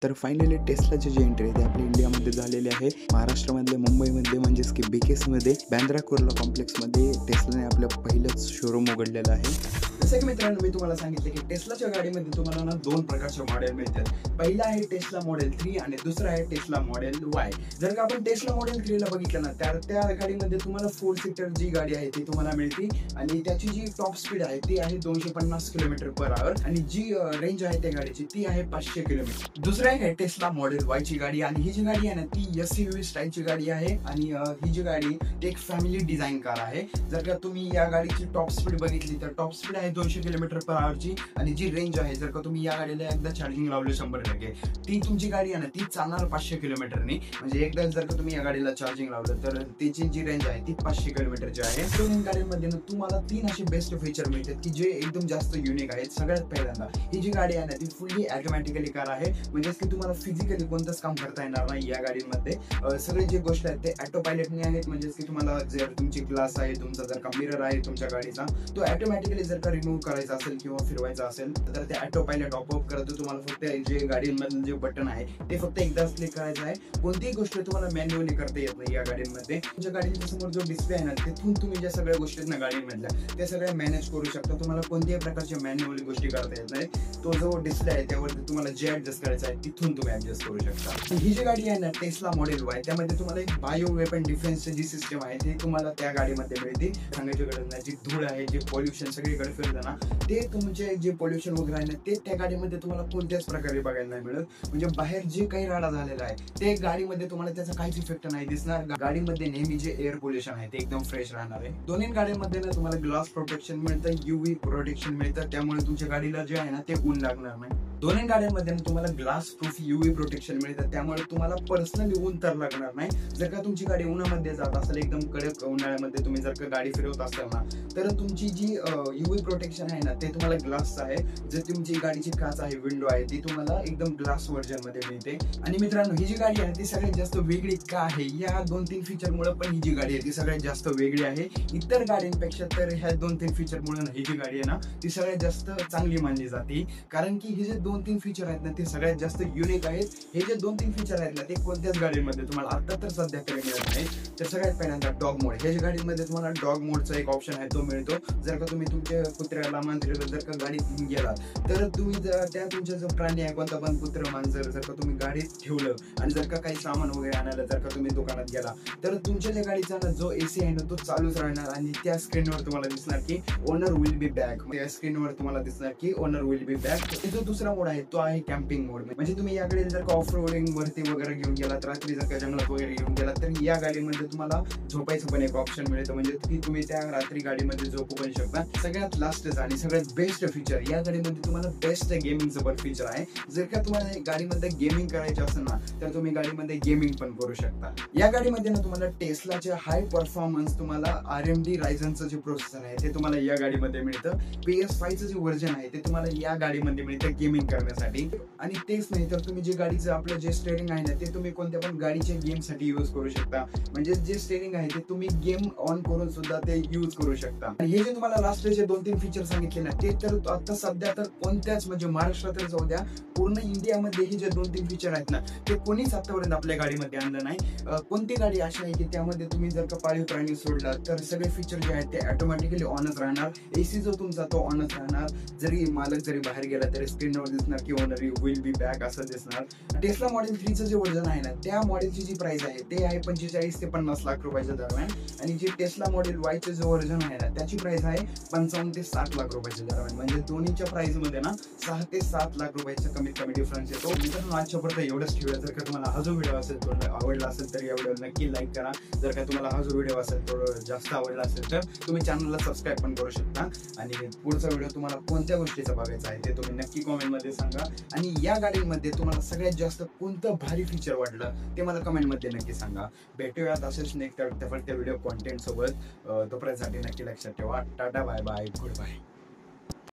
तर फायनली टेस्लाची जी एंट्री आहे ती आपल्या इंडियामध्ये झालेली आहे. महाराष्ट्रामधले मुंबईमध्ये म्हणजेच की BKCमध्ये बँड्रा कुर्ला कॉम्प्लेक्समध्ये टेस्लाने आपलं पहिलंच शोरूम उघडलेलं आहे. जसं की मित्रांनो मी तुम्हाला सांगितलं की टेस्लाच्या गाडीमध्ये तुम्हाला ना दोन प्रकारचे मॉडेल मिळतात. पहिला आहे टेस्ला मॉडेल 3 आणि दुसरा आहे टेस्ला मॉडेल Y. जर का आपण टेस्ला मॉडेल 3 ला बघितलं ना तर त्या गाडीमध्ये तुम्हाला 4 सीटर जी गाडी आहे ती तुम्हाला मिळते आणि त्याची जी टॉप स्पीड आहे ती आहे 250 km/h आणि जी रेंज आहे त्या गाडीची ती आहे 500 km. दुसरा आहे टेस्ला मॉडेल Y ची गाडी आणि ही जी गाडी आहे ना ती SUV स्टाईलची गाडी आहे आणि ही जी गाडी एक फॅमिली डिझाइन कार आहे. जर का तुम्ही या गाडीची टॉप स्पीड बघितली तर टॉप स्पीड आहे 200 km/h ची आणि जी रेंज आहे जर का तुम्ही या गाडीला एकदा चार्जिंग लावलं 100% ती तुमची गाडी आहे ना ती चालणार 500 किलोमीटरनी. म्हणजे एकदा जर का तुम्ही या गाडीला चार्जिंग लावलं तर त्याची जी रेंज आहे ती 500 किलोमीटरची आहे. दोन्ही गाड्यांमध्ये तुम्हाला 3 असे बेस्ट फीचर मिळतात की जे एकदम जास्त युनिक आहेत. सगळ्यात पहिल्यांदा ही जी गाडी आहे ना ती फुल्ली ऑटोमॅटिकली कार आहे. म्हणजे की तुम्हाला फिजिकली कोणतंच काम करता येणार नाही या गाडीमध्ये. सगळे जे गोष्ट आहेत ते ऑटो पायलटने आहेत. म्हणजे की तुम्हाला जर तुमची ग्लास आहे, तुमचा जर का मिरर आहे तुमच्या गाडीचा तो ऑटोमॅटिकली जर का रिमूव्ह करायचा असेल किंवा फिरवायचा असेल तर ते ऑटो पायलट ऑफ करतो. तुम्हाला फक्त जे गाडीमधलं जे बटन आहे ते फक्त एकदाच क्लिक करायचं आहे. कोणतीही गोष्ट तुम्हाला मॅन्युअली करता येत नाही या गाडीमध्ये. तुमच्या गाडीच्या समोर जो डिस्प्ले आहे ना तिथून तुम्ही ज्या सगळ्या गोष्टी आहेत ना गाडीमधल्या त्या सगळ्या मॅनेज करू शकता. तुम्हाला कोणत्याही प्रकारच्या मॅन्युअली गोष्टी करता येत नाही. तो जो डिस्प्ले आहे त्यावरती तुम्हाला जे ऍडजस्ट करायचं आहे तिथून तुम्ही ऍडजस्ट करू शकता. ही जी गाडी आहे ना टेस्ला मॉडेल Y त्यामध्ये तुम्हाला एक बायो वेपन डिफेन्सची जी सिस्टम आहे ती तुम्हाला त्या गाडीमध्ये मिळते. सांगायची गरज नाही. जी धूळ आहे जे पॉल्युशन सगळीकडे फिरतं ना ते तुमचे जे पॉल्युशन वगैरे आहे ना ते त्या गाडीमध्ये तुम्हाला कोणत्याच प्रकारे बघायला नाही मिळत. म्हणजे बाहेर जे काही राडा झालेला आहे ते गाडीमध्ये तुम्हाला त्याचा काहीच इफेक्ट नाही दिसणार. गाडीमध्ये नेहमी जे एअर पोल्युशन आहे ते एकदम फ्रेश राहणार आहे. दोन्ही गाड्यांमध्ये ना तुम्हाला ग्लास प्रोटेक्शन मिळतं, UV प्रोटेक्शन मिळतं. त्यामुळे तुमच्या गाडीला जे आहे ना ते ऊन लागणार नाही. दोन्ही गाड्यांमध्ये तुम्हाला ग्लास प्रूफ UV प्रोटेक्शन मिळतं. त्यामुळे तुम्हाला पर्सनली ऊन तर लागणार नाही. जर का तुमची गाडी उन्हामध्ये जात असेल एकदम कडक उन्हाळ्यामध्ये तुम्ही जर का गाडी फिरवत असाल ना तर तुमची जी UV प्रोटेक्शन आहे ना ते तुम्हाला ग्लासचं आहे. जर तुमची गाडीची काच आहे, विंडो आहे ती तुम्हाला एकदम ग्लास व्हर्जन मध्ये मिळते. आणि मित्रांनो ही जी गाडी आहे ती सगळ्यात जास्त वेगळी का आहे या 2-3 फीचर मुळे पण ही जी गाडी आहे ती सगळ्यात जास्त वेगळी आहे इतर गाड्यांपेक्षा. तर ह्या 2-3 फीचर मुळे ही जी गाडी आहे ना ती सगळ्यात जास्त चांगली मानली जाते. कारण की हे जे 2-3 फीचर आहेत ना ते सगळ्यात जास्त युनिक आहेत. हे जे 2-3 फीचर आहेत ना ते कोणत्याच गाडीमध्ये तुम्हाला आता तर सध्या तरी मिळत नाही. तर सगळ्यात पहिल्यांदा डॉग मोड. ह्या गाडीमध्ये तुम्हाला डॉग मोडचा एक ऑप्शन आहे तो मिळतो. जर का तुम्ही तुमच्या कुत्र्याला मांजरीला जर का गाडीत गेला तर तुम्ही त्या तुमचा जो प्राणी आहे कोणता पण कुत्र मांजर जर का तुम्ही गाडीत ठेवलं आणि जर का काही सामान वगैरे आणायला जर का तुम्ही दुकानात गेला तर तुमच्या त्या गाडीचा ना जो AC आहे ना तो चालूच राहणार आणि त्या स्क्रीनवर तुम्हाला दिसणार की ओनर विल बी बॅक. त्या स्क्रीनवर तुम्हाला दिसणार की ओनर विल बी बॅक. जो दुसरा मोड आहे तो आहे कॅम्पिंग मोड. म्हणजे तुम्ही या गाडीला जर का ऑफ रोडिंग वरती वगैरे घेऊन गेलात, रात्री जर का जंगलात वगैरे घेऊन गेलात तर या गाडीमध्ये तुम्हाला झोपायचं पण एक ऑप्शन मिळतं. म्हणजे की तुम्ही त्या रात्री गाडीमध्ये झोपू पण शकता. सगळ्यात लास्टच आणि सगळ्यात बेस्ट फीचर या गाडीमध्ये तुम्हाला बेस्ट गेमिंगचं पण फीचर आहे. जर का तुम्हाला गाडीमध्ये गेमिंग करायचं असेल ना तर तुम्ही गाडीमध्ये गेमिंग पण करू शकता. या गाडीमध्ये ना तुम्हाला टेस्लाचे हाय परफॉर्मन्स तुम्हाला RMD रायझनचं जे प्रोसेसर आहे ते तुम्हाला या गाडीमध्ये मिळतं. PS5चं जे व्हर्जन आहे ते तुम्हाला या गाडीमध्ये मिळतं गेमिंग करण्यासाठी. आणि तेच नाही तर तुम्ही जे गाडीचं आपलं जे स्टेअरिंग आहे ना ते तुम्ही कोणत्या पण गाडीच्या गेमसाठी यूज करू शकता. म्हणजे जे स्टेअरिंग आहे ते तुम्ही गेम ऑन करून सुद्धा ते यूज करू शकता. आणि हे जे तुम्हाला लास्टचे 2-3 फीचर सांगितले ना ते तर आता सध्या तर कोणत्याच म्हणजे महाराष्ट्रात जाऊ द्या पूर्ण इंडियामध्ये हे जे 2-3 फीचर आहेत ना ते कोणीच आतापर्यंत आपल्या गाडीमध्ये आणलं नाही. कोणती गाडी अशी आहे की त्यामध्ये तुम्ही जर का पाळीव प्राणी सोडला तर सगळे फीचर जे आहेत ते ऑटोमॅटिकली ऑनच राहणार. AC जो तुमचा तो ऑनच राहणार. जरी मालक जरी बाहेर गेला तरी स्क्रीनवर दिसणार की ओनर विल बी बॅक असं दिसणार. टेस्ला मॉडेल 3चं जे व्हर्जन आहे ना त्या मॉडेलची जी प्राइस आहे ते आहे 45 ते 50 लाख रुपयाच्या दरम्यान. आणि जी टेस्ला मॉडेल Yचं जो व्हर्जन आहे ना त्याची प्राइस आहे 55 ते 60 लाख रुपयाच्या दरम्यान. म्हणजे दोन्हीच्या प्राइस मध्ये ना 6 ते 7 लाख रुपयाचा कमीत कमी डिफरन्स येतो. मित्रांनो आजच्यापर्यंत एवढंच ठेवूया. जर का तुम्हाला हा जो व्हिडिओ असेल तो आवडला असेल तर या व्हिडिओला नक्की लाईक करा. जर का तुम्हाला हा जो व्हिडिओ असेल तो जास्त आवडला असेल तर तुम्ही चॅनलला सबस्क्राईब पण करू शकता. आणि पुढचा व्हिडिओ तुम्हाला कोणत्या गोष्टीचा बघायचा आहे ते तुम्ही नक्की कमेंटमध्ये सांगा. आणि या गाडीमध्ये तुम्हाला सगळ्यात जास्त कोणतं भारी फीचर वाटलं ते मला कमेंटमध्ये नक्की सांगा. भेटूयात असेच नेक्स्ट व्हिडिओ कॉन्टेंट सोबत. तोपर्यंतसाठी नक्की लक्षात ठेवा. Tata bye bye good bye.